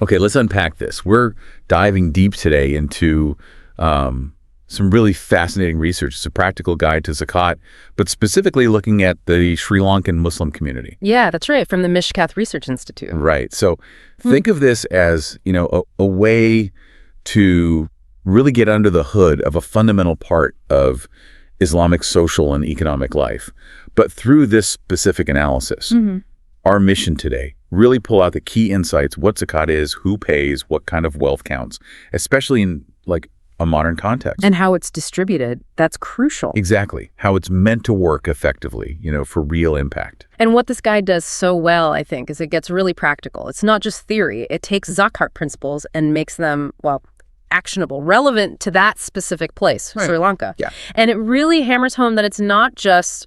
Okay, let's unpack this. We're diving deep today into some really fascinating research. It's a practical guide to Zakat, but specifically looking at the Sri Lankan Muslim community. Yeah, that's right, from the Mishkath Research Institute. Right. So think of this as, a way to really get under the hood of a fundamental part of Islamic social and economic life. But through this specific analysis, our mission today, really pull out the key insights, what Zakat is, who pays, what kind of wealth counts, especially in a modern context. And how it's distributed, that's crucial. Exactly. How it's meant to work effectively, for real impact. And what this guide does so well, I think, is it gets really practical. It's not just theory. It takes Zakat principles and makes them, actionable, relevant to that specific place, right. Sri Lanka. Yeah. And it really hammers home that it's not just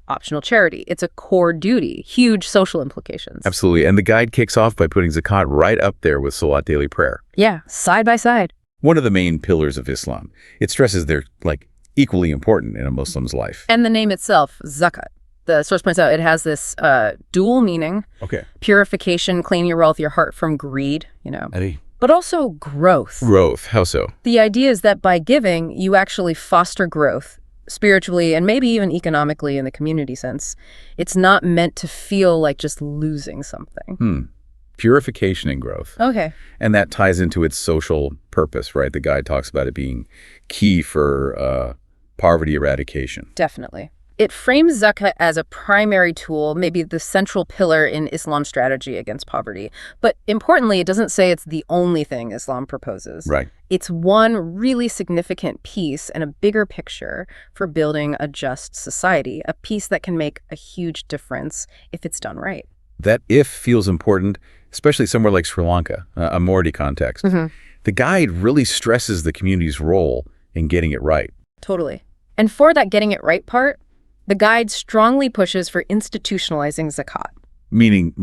optional charity. It's a core duty, huge social implications. Absolutely. And the guide kicks off by putting Zakat right up there with Salat daily prayer. Yeah, side by side. One of the main pillars of Islam. It stresses they're equally important in a Muslim's life. And the name itself, Zakat. The source points out it has this dual meaning. Okay. Purification, cleaning your wealth, your heart from greed, Eddie. But also growth. Growth. How so? The idea is that by giving, you actually foster growth, spiritually and maybe even economically in the community sense. It's not meant to feel like just losing something. Purification and growth. Okay. And that ties into its social purpose, right? The guide talks about it being key for poverty eradication. Definitely. It frames zakat as a primary tool, maybe the central pillar in Islam's strategy against poverty. But importantly, it doesn't say it's the only thing Islam proposes. Right. It's one really significant piece and a bigger picture for building a just society, a piece that can make a huge difference if it's done right. That if feels important, especially somewhere like Sri Lanka, a Maordi context. The guide really stresses the community's role in getting it right. Totally. And for that getting it right part, the guide strongly pushes for institutionalizing zakat. Meaning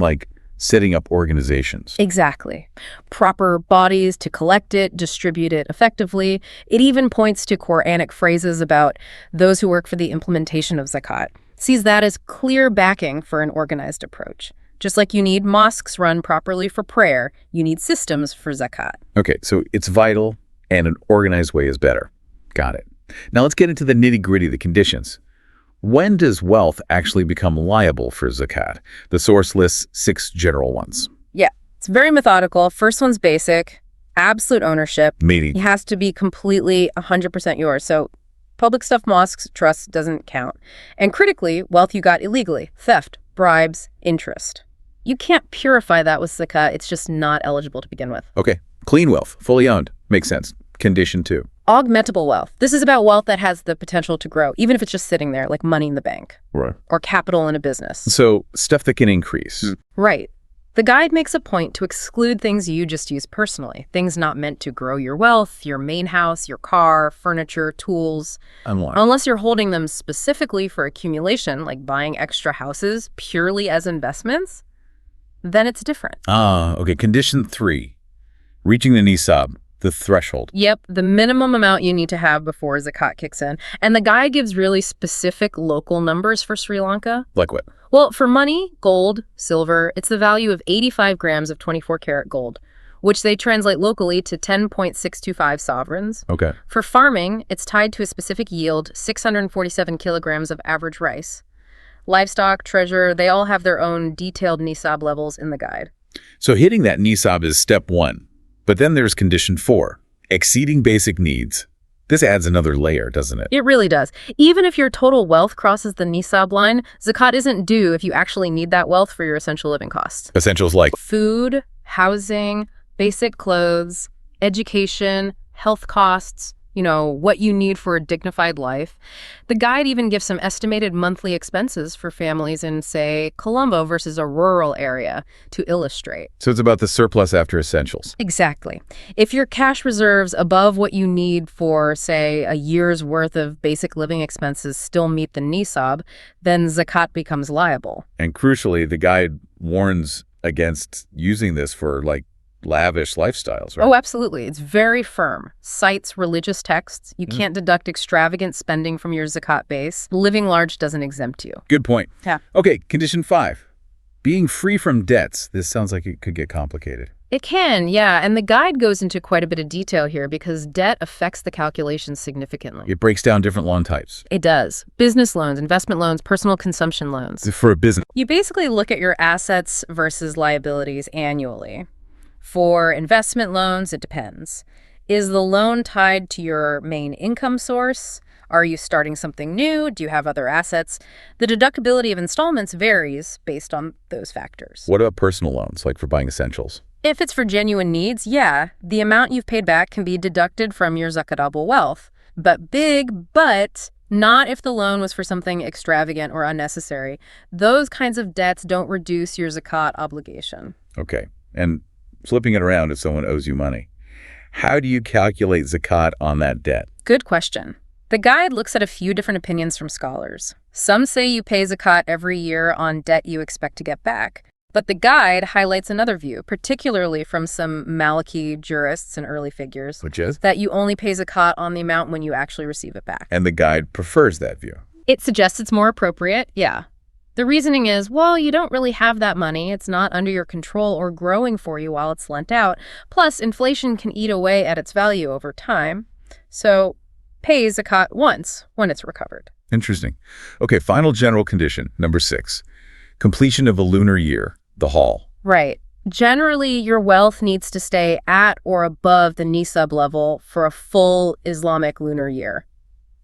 setting up organizations. Exactly. Proper bodies to collect it, distribute it effectively. It even points to Quranic phrases about those who work for the implementation of zakat. Sees that as clear backing for an organized approach. Just like you need mosques run properly for prayer, you need systems for zakat. Okay, so it's vital and an organized way is better. Got it. Now let's get into the nitty-gritty, the conditions. When does wealth actually become liable for zakat? The source lists 6 general ones. Yeah, it's very methodical. First one's basic, absolute ownership. Meaning? It has to be completely 100% yours. So public stuff, mosques, trusts doesn't count. And critically, wealth you got illegally, theft, bribes, interest. You can't purify that with zakat. It's just not eligible to begin with. Okay, clean wealth, fully owned. Makes sense. Condition 2. Augmentable wealth. This is about wealth that has the potential to grow, even if it's just sitting there, like money in the bank. Right. Or capital in a business. So stuff that can increase. Right. The guide makes a point to exclude things you just use personally, things not meant to grow your wealth, your main house, your car, furniture, tools. Unless you're holding them specifically for accumulation, like buying extra houses purely as investments, then it's different. Okay. Condition 3. Reaching the Nisab. The threshold. Yep, the minimum amount you need to have before zakat kicks in. And the guide gives really specific local numbers for Sri Lanka. Like what? Well, for money, gold, silver, it's the value of 85 grams of 24-karat gold, which they translate locally to 10.625 sovereigns. Okay. For farming, it's tied to a specific yield, 647 kilograms of average rice. Livestock, treasure, they all have their own detailed Nisab levels in the guide. So hitting that Nisab is step 1. But then there's condition 4, exceeding basic needs. This adds another layer, doesn't it? It really does. Even if your total wealth crosses the Nisab line, zakat isn't due if you actually need that wealth for your essential living costs. Essentials like food, housing, basic clothes, education, health costs, what you need for a dignified life. The guide even gives some estimated monthly expenses for families in, say, Colombo versus a rural area to illustrate. So it's about the surplus after essentials. Exactly. If your cash reserves above what you need for, say, a year's worth of basic living expenses still meet the Nisab, then zakat becomes liable. And crucially, the guide warns against using this for, lavish lifestyles, right? Oh, absolutely. It's very firm. Cites religious texts. You can't deduct extravagant spending from your zakat base. Living large doesn't exempt you. Good point. Yeah. Okay, condition 5. Being free from debts. This sounds like it could get complicated. It can, yeah, and the guide goes into quite a bit of detail here because debt affects the calculations significantly. It breaks down different loan types. It does. Business loans, investment loans, personal consumption loans. For a business. You basically look at your assets versus liabilities annually. For investment loans, it depends. Is the loan tied to your main income source? Are you starting something new? Do you have other assets? The deductibility of installments varies based on those factors. What about personal loans, like for buying essentials? If it's for genuine needs, yeah, the amount you've paid back can be deducted from your zakatable wealth. But not if the loan was for something extravagant or unnecessary. Those kinds of debts don't reduce your zakat obligation. Okay. And flipping it around, if someone owes you money, how do you calculate zakat on that debt? Good question. The guide looks at a few different opinions from scholars. Some say you pay zakat every year on debt you expect to get back. But the guide highlights another view, particularly from some Maliki jurists and early figures. Which is? That you only pay zakat on the amount when you actually receive it back. And the guide prefers that view. It suggests it's more appropriate, yeah. The reasoning is, well, you don't really have that money. It's not under your control or growing for you while it's lent out. Plus, inflation can eat away at its value over time. So pay zakat once when it's recovered. Interesting. Okay, final general condition, number 6. Completion of a lunar year, the haul. Right. Generally, your wealth needs to stay at or above the Nisab level for a full Islamic lunar year.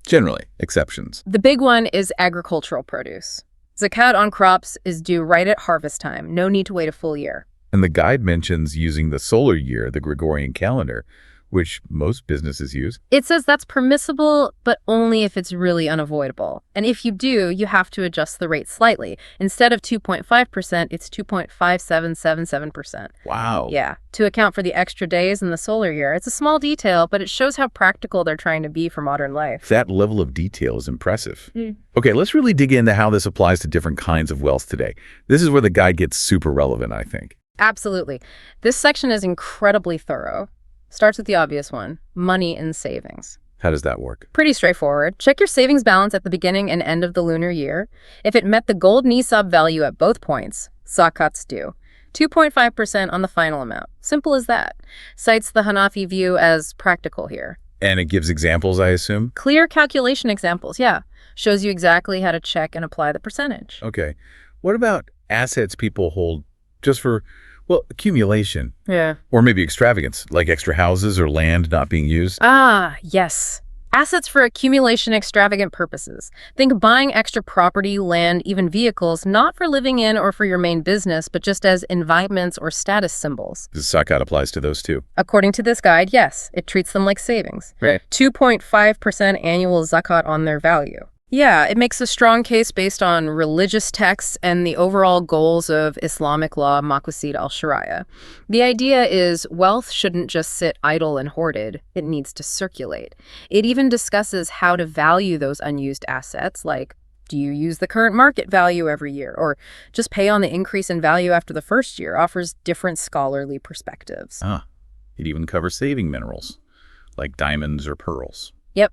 Generally, exceptions. The big one is agricultural produce. Zakat on crops is due right at harvest time. No need to wait a full year. And the guide mentions using the solar year, the Gregorian calendar, which most businesses use. It says that's permissible, but only if it's really unavoidable. And if you do, you have to adjust the rate slightly. Instead of 2.5%, it's 2.5777%. Wow. Yeah, to account for the extra days in the solar year. It's a small detail, but it shows how practical they're trying to be for modern life. That level of detail is impressive. Okay, let's really dig into how this applies to different kinds of wealth today. This is where the guide gets super relevant, I think. Absolutely. This section is incredibly thorough. Starts with the obvious one, money and savings. How does that work? Pretty straightforward. Check your savings balance at the beginning and end of the lunar year. If it met the gold Nisab value at both points, zakat's due. 2.5% on the final amount. Simple as that. Cites the Hanafi view as practical here. And it gives examples, I assume? Clear calculation examples, yeah. Shows you exactly how to check and apply the percentage. Okay. What about assets people hold just for, well, accumulation? Yeah. Or maybe extravagance, like extra houses or land not being used? Ah, yes. Assets for accumulation extravagant purposes. Think buying extra property, land, even vehicles, not for living in or for your main business, but just as environments or status symbols. The zakat applies to those too. According to this guide, yes, it treats them like savings. Right. 2.5% annual zakat on their value. Yeah, it makes a strong case based on religious texts and the overall goals of Islamic law, Maqasid al-Sharia. The idea is wealth shouldn't just sit idle and hoarded. It needs to circulate. It even discusses how to value those unused assets, like, do you use the current market value every year, or just pay on the increase in value after the first year? Offers different scholarly perspectives. It even covers saving minerals, like diamonds or pearls. Yep.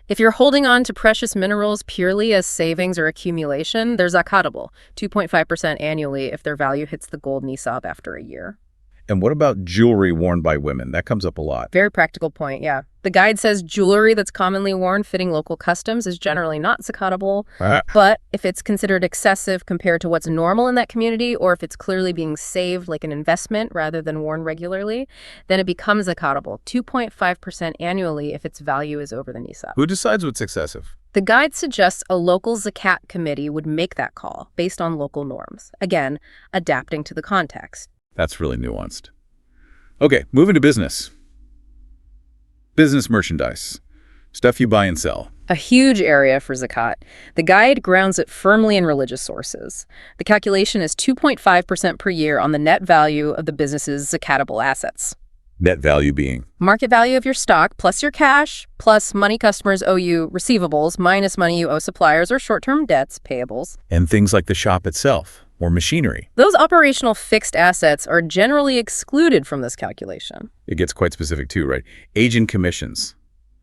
If you're holding on to precious minerals purely as savings or accumulation, they're zakatable, 2.5% annually if their value hits the gold Nisab after a year. And what about jewelry worn by women? That comes up a lot. Very practical point, yeah. The guide says jewelry that's commonly worn fitting local customs is generally not zakatable, but if it's considered excessive compared to what's normal in that community, or if it's clearly being saved like an investment rather than worn regularly, then it becomes zakatable, 2.5% annually if its value is over the Nisab. Who decides what's excessive? The guide suggests a local zakat committee would make that call based on local norms. Again, adapting to the context. That's really nuanced. Okay, moving to business. Business merchandise. Stuff you buy and sell. A huge area for zakat. The guide grounds it firmly in religious sources. The calculation is 2.5% per year on the net value of the business's zakatable assets. Net value being? Market value of your stock plus your cash, plus money customers owe you receivables, minus money you owe suppliers or short-term debts, payables. And things like the shop itself. Or machinery. Those operational fixed assets are generally excluded from this calculation. It gets quite specific too, right? Agent commissions,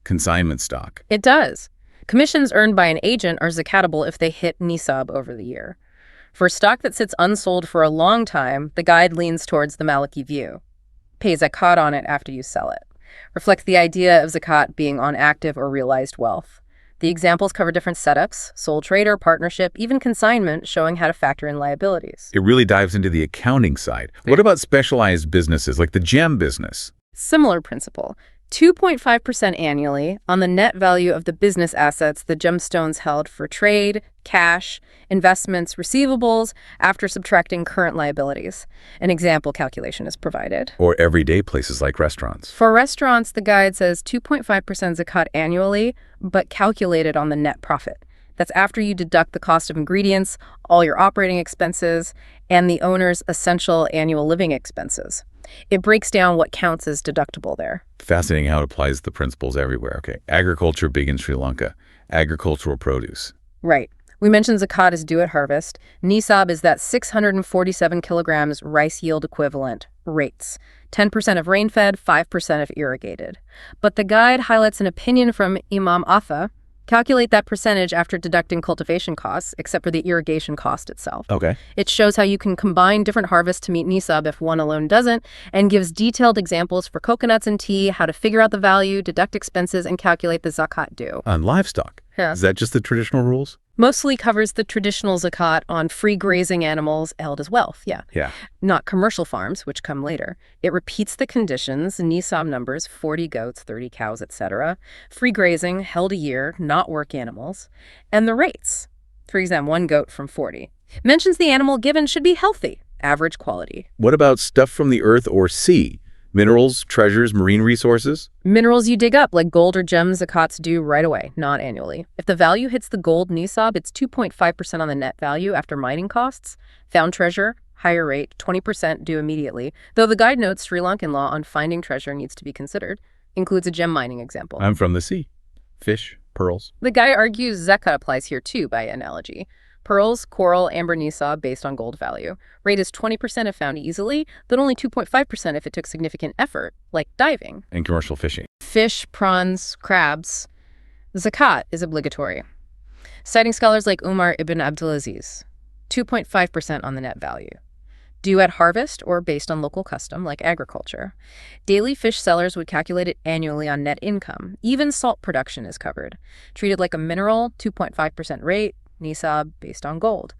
consignment stock. It does. Commissions earned by an agent are zakatable if they hit Nisab over the year. For stock that sits unsold for a long time, the guide leans towards the Maliki view. Pay zakat on it after you sell it. Reflects the idea of zakat being on active or realized wealth. The examples cover different setups, sole trader, partnership, even consignment, showing how to factor in liabilities. It really dives into the accounting side. What about specialized businesses like the gem business? Similar principle. 2.5% annually on the net value of the business assets the gemstones held for trade, cash, investments, receivables, after subtracting current liabilities. An example calculation is provided. Or everyday places like restaurants. For restaurants, the guide says 2.5% zakat annually, but calculated on the net profit. That's after you deduct the cost of ingredients, all your operating expenses, and the owner's essential annual living expenses. It breaks down what counts as deductible there. Fascinating how it applies the principles everywhere. Okay, agriculture big in Sri Lanka. Agricultural produce. Right. We mentioned zakat is due at harvest. Nisab is that 647 kilograms rice yield equivalent. Rates. 10% of rain-fed, 5% of irrigated. But the guide highlights an opinion from Imam Atha. Calculate that percentage after deducting cultivation costs, except for the irrigation cost itself. Okay. It shows how you can combine different harvests to meet Nisab if one alone doesn't, and gives detailed examples for coconuts and tea, how to figure out the value, deduct expenses, and calculate the zakat due. On livestock. Yeah. Is that just the traditional rules? Mostly covers the traditional zakat on free grazing animals held as wealth, Yeah. not commercial farms, which come later. It repeats the conditions, Nisab numbers, 40 goats, 30 cows, etc. Free grazing, held a year, not work animals. And the rates. For example, 1 goat from 40. Mentions the animal given should be healthy, average quality. What about stuff from the earth or sea? Minerals, treasures, marine resources? Minerals you dig up, like gold or gems, zakat's due right away, not annually. If the value hits the gold Nisab, it's 2.5% on the net value after mining costs. Found treasure, higher rate, 20% due immediately, though the guide notes Sri Lankan law on finding treasure needs to be considered. Includes a gem mining example. I'm from the sea. Fish, pearls. The guy argues zakat applies here too, by analogy. Pearls, coral, amber Nisab based on gold value. Rate is 20% if found easily, but only 2.5% if it took significant effort, like diving. And commercial fishing. Fish, prawns, crabs. Zakat is obligatory. Citing scholars like Umar ibn Abdulaziz. 2.5% on the net value. Due at harvest or based on local custom, like agriculture. Daily fish sellers would calculate it annually on net income. Even salt production is covered. Treated like a mineral, 2.5% rate. Nisab based on gold.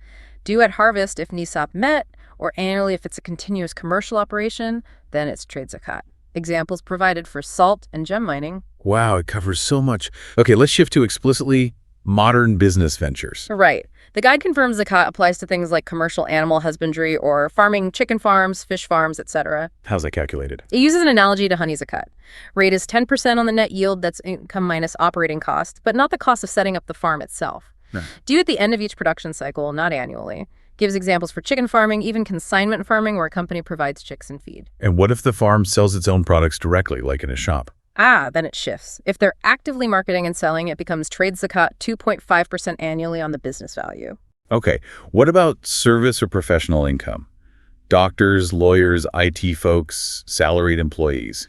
Due at harvest if Nisab met, or annually if it's a continuous commercial operation, then it's trade zakat. Examples provided for salt and gem mining. Wow, it covers so much. Okay, let's shift to explicitly modern business ventures. Right. The guide confirms zakat applies to things like commercial animal husbandry or farming, chicken farms, fish farms, etc. How's that calculated? It uses an analogy to honey zakat. Rate is 10% on the net yield, that's income minus operating costs, but not the cost of setting up the farm itself. No. Due at the end of each production cycle, not annually. Gives examples for chicken farming, even consignment farming where a company provides chicks and feed. And what if the farm sells its own products directly, like in a shop? Then it shifts. If they're actively marketing and selling, it becomes trade zakat 2.5% annually on the business value. Okay, what about service or professional income? Doctors, lawyers, IT folks, salaried employees.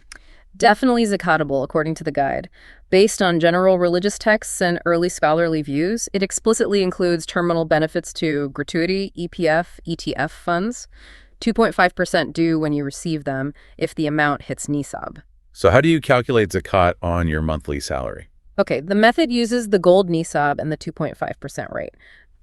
Definitely zakatable, according to the guide. Based on general religious texts and early scholarly views, it explicitly includes terminal benefits to gratuity, EPF, ETF funds. 2.5% due when you receive them if the amount hits Nisab. So how do you calculate zakat on your monthly salary? Okay, the method uses the gold Nisab and the 2.5% rate.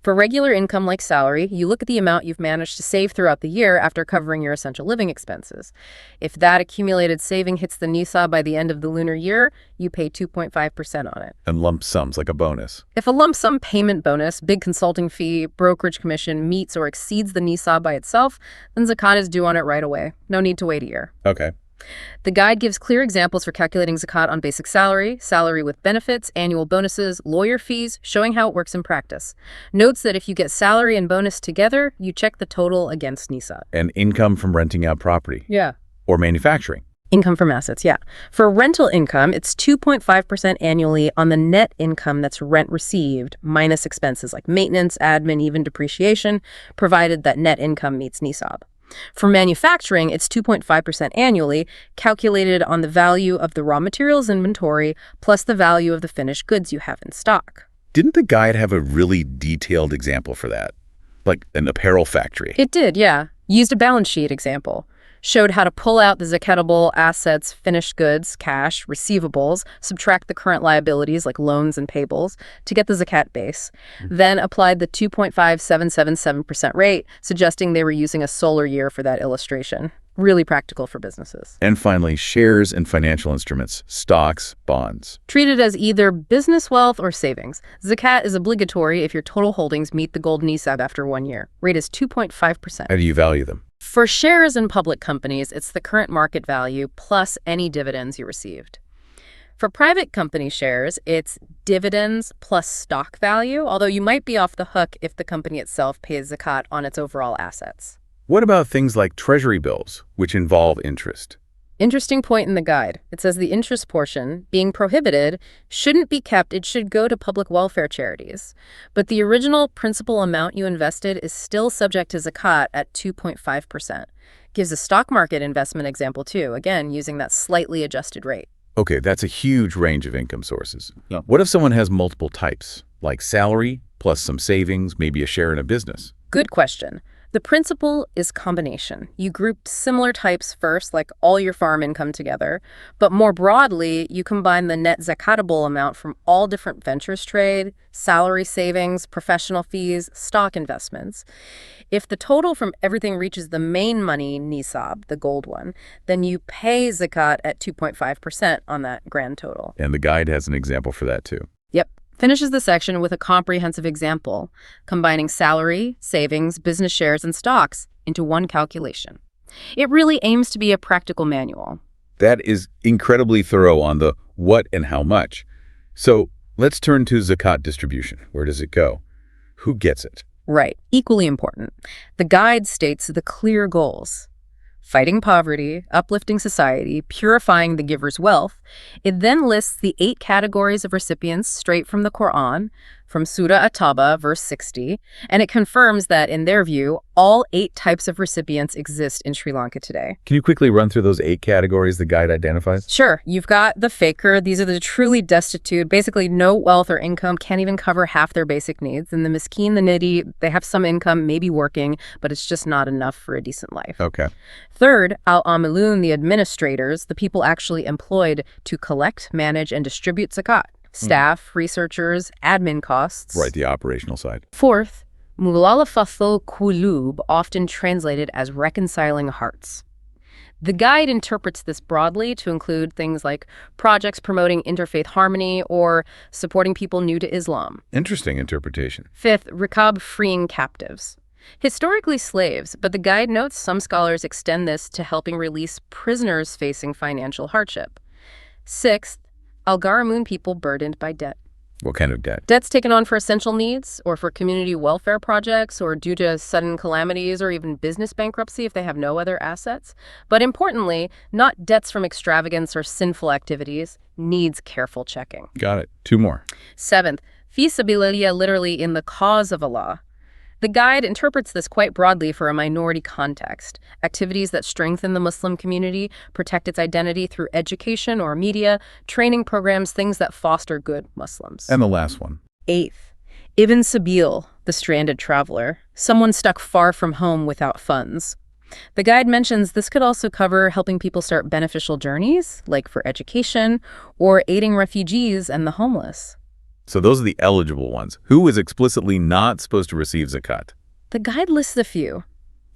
For regular income like salary, you look at the amount you've managed to save throughout the year after covering your essential living expenses. If that accumulated saving hits the Nisab by the end of the lunar year, you pay 2.5% on it. And lump sums, like a bonus. If a lump sum payment bonus, big consulting fee, brokerage commission meets or exceeds the Nisab by itself, then zakat is due on it right away. No need to wait a year. Okay. The guide gives clear examples for calculating zakat on basic salary, salary with benefits, annual bonuses, lawyer fees, showing how it works in practice. Notes that if you get salary and bonus together, you check the total against Nisab. And income from renting out property. Yeah. Or manufacturing. Income from assets, yeah. For rental income, it's 2.5% annually on the net income that's rent received, minus expenses like maintenance, admin, even depreciation, provided that net income meets Nisab. For manufacturing, it's 2.5% annually, calculated on the value of the raw materials inventory plus the value of the finished goods you have in stock. Didn't the guide have a really detailed example for that? Like an apparel factory? It did, yeah. Used a balance sheet example. showed how to pull out the zakatable assets, finished goods, cash, receivables, subtract the current liabilities like loans and payables to get the zakat base, then applied the 2.5777% rate, suggesting they were using a solar year for that illustration. Really practical for businesses. And finally, shares and financial instruments, stocks, bonds. Treated as either business wealth or savings. Zakat is obligatory if your total holdings meet the gold Nisab after 1 year. Rate is 2.5%. How do you value them? For shares in public companies, it's the current market value plus any dividends you received. For private company shares, it's dividends plus stock value, although you might be off the hook if the company itself pays zakat on its overall assets. What about things like treasury bills, which involve interest? Interesting point in the guide. It says the interest portion, being prohibited, shouldn't be kept. It should go to public welfare charities. But the original principal amount you invested is still subject to zakat at 2.5%. Gives a stock market investment example too, again, using that slightly adjusted rate. Okay, that's a huge range of income sources. Yeah. What if someone has multiple types, like salary plus some savings, maybe a share in a business? Good question. The principle is combination. You grouped similar types first, like all your farm income together, but more broadly, you combine the net zakatable amount from all different ventures trade, salary savings, professional fees, stock investments. If the total from everything reaches the main money, Nisab, the gold one, then you pay zakat at 2.5% on that grand total. And the guide has an example for that too. Yep. Finishes the section with a comprehensive example, combining salary, savings, business shares, and stocks into one calculation. It really aims to be a practical manual. That is incredibly thorough on the what and how much. So let's turn to zakat distribution. Where does it go? Who gets it? Right. Equally important. The guide states the clear goals. Fighting poverty, uplifting society, purifying the giver's wealth. It then lists the 8 categories of recipients straight from the Quran, from Surah At-Tawbah, verse 60, and it confirms that, in their view, all 8 types of recipients exist in Sri Lanka today. Can you quickly run through those 8 categories the guide identifies? Sure. You've got the faker. These are the truly destitute, basically no wealth or income, can't even cover half their basic needs. And the miskeen, the needy, they have some income, maybe working, but it's just not enough for a decent life. Okay. Third, al-amilun, the administrators, the people actually employed to collect, manage, and distribute zakat. Staff, researchers, admin costs. Right, the operational side. Fourth, mulalafathul kulub, often translated as reconciling hearts. The guide interprets this broadly to include things like projects promoting interfaith harmony or supporting people new to Islam. Interesting interpretation. Fifth, rikab, freeing captives. Historically slaves, but the guide notes some scholars extend this to helping release prisoners facing financial hardship. Sixth, Al-Gharamun people burdened by debt. What kind of debt? Debts taken on for essential needs or for community welfare projects or due to sudden calamities or even business bankruptcy if they have no other assets. But importantly, not debts from extravagance or sinful activities, needs careful checking. Got it. 2 more. Seventh, fi sabilillah, literally in the cause of Allah. The guide interprets this quite broadly for a minority context. Activities that strengthen the Muslim community, protect its identity through education or media, training programs, things that foster good Muslims. And the last one. Eighth, Ibn Sabil, the stranded traveler, someone stuck far from home without funds. The guide mentions this could also cover helping people start beneficial journeys, like for education, or aiding refugees and the homeless. So those are the eligible ones. Who is explicitly not supposed to receive zakat? The guide lists a few.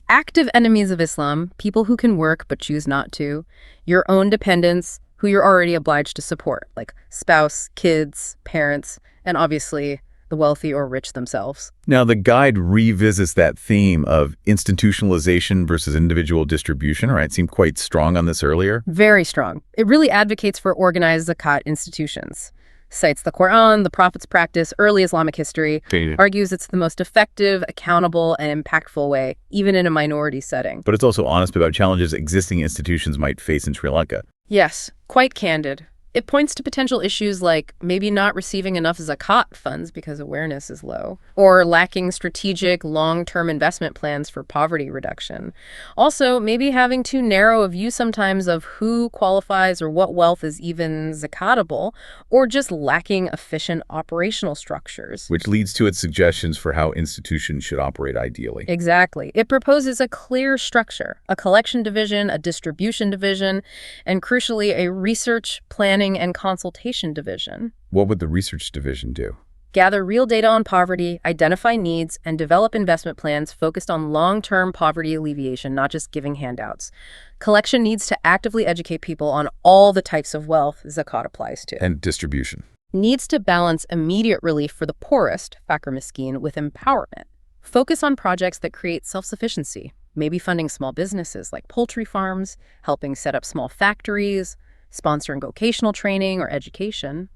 Active enemies of Islam, people who can work but choose not to. Your own dependents, who you're already obliged to support, like spouse, kids, parents, and obviously the wealthy or rich themselves. Now, the guide revisits that theme of institutionalization versus individual distribution, right? It seemed quite strong on this earlier. Very strong. It really advocates for organized zakat institutions. Cites the Quran, the Prophet's practice, early Islamic history, argues it's the most effective, accountable, and impactful way, even in a minority setting. But it's also honest about challenges existing institutions might face in Sri Lanka. Yes, quite candid. It points to potential issues like maybe not receiving enough zakat funds because awareness is low, or lacking strategic long-term investment plans for poverty reduction. Also, maybe having too narrow a view sometimes of who qualifies or what wealth is even zakatable, or just lacking efficient operational structures. Which leads to its suggestions for how institutions should operate ideally. Exactly. It proposes a clear structure, a collection division, a distribution division, and crucially, a research, planning, and consultation division. What would the research division do? Gather real data on poverty, identify needs, and develop investment plans focused on long-term poverty alleviation, not just giving handouts. Collection needs to actively educate people on all the types of wealth zakat applies to. And distribution. Needs to balance immediate relief for the poorest, fakir miskin, with empowerment. Focus on projects that create self-sufficiency, maybe funding small businesses like poultry farms, helping set up small factories, sponsoring vocational training or education.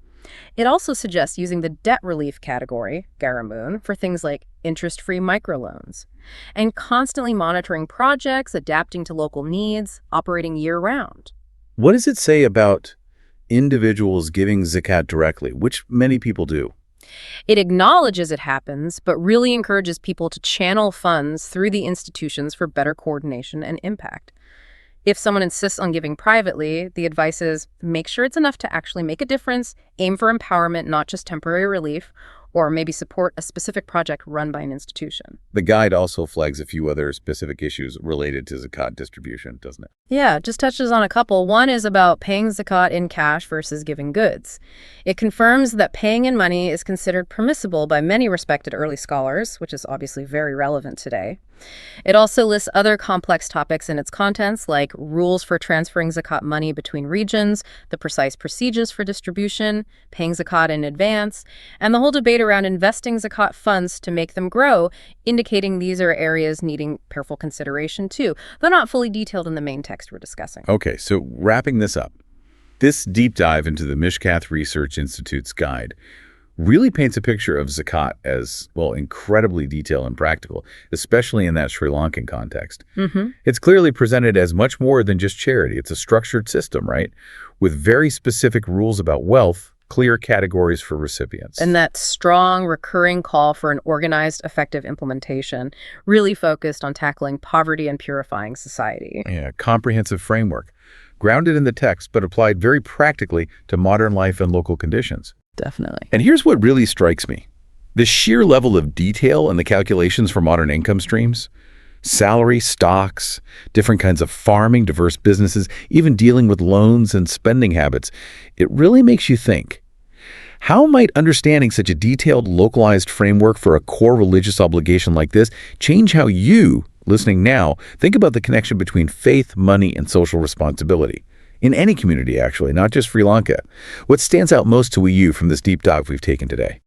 It also suggests using the debt relief category, Garamoon, for things like interest-free microloans, and constantly monitoring projects, adapting to local needs, operating year-round. What does it say about individuals giving zakat directly, which many people do? It acknowledges it happens, but really encourages people to channel funds through the institutions for better coordination and impact. If someone insists on giving privately, the advice is make sure it's enough to actually make a difference, aim for empowerment, not just temporary relief, or maybe support a specific project run by an institution. The guide also flags a few other specific issues related to zakat distribution, doesn't it? Yeah, just touches on a couple. One is about paying zakat in cash versus giving goods. It confirms that paying in money is considered permissible by many respected early scholars, which is obviously very relevant today. It also lists other complex topics in its contents, like rules for transferring zakat money between regions, the precise procedures for distribution, paying zakat in advance, and the whole debate around investing zakat funds to make them grow, indicating these are areas needing careful consideration too, though not fully detailed in the main text we're discussing. Okay, so wrapping this up, this deep dive into the Mishkath Research Institute's guide really paints a picture of zakat as, well, incredibly detailed and practical, especially in that Sri Lankan context. It's clearly presented as much more than just charity. It's a structured system, right? With very specific rules about wealth, clear categories for recipients. And that strong, recurring call for an organized, effective implementation, really focused on tackling poverty and purifying society. Yeah, comprehensive framework, grounded in the text, but applied very practically to modern life and local conditions. Definitely. And here's what really strikes me. The sheer level of detail in the calculations for modern income streams, salary, stocks, different kinds of farming, diverse businesses, even dealing with loans and spending habits. It really makes you think. How might understanding such a detailed, localized framework for a core religious obligation like this change how you, listening now, think about the connection between faith, money, and social responsibility? In any community, actually, not just Sri Lanka. What stands out most to you from this deep dive we've taken today?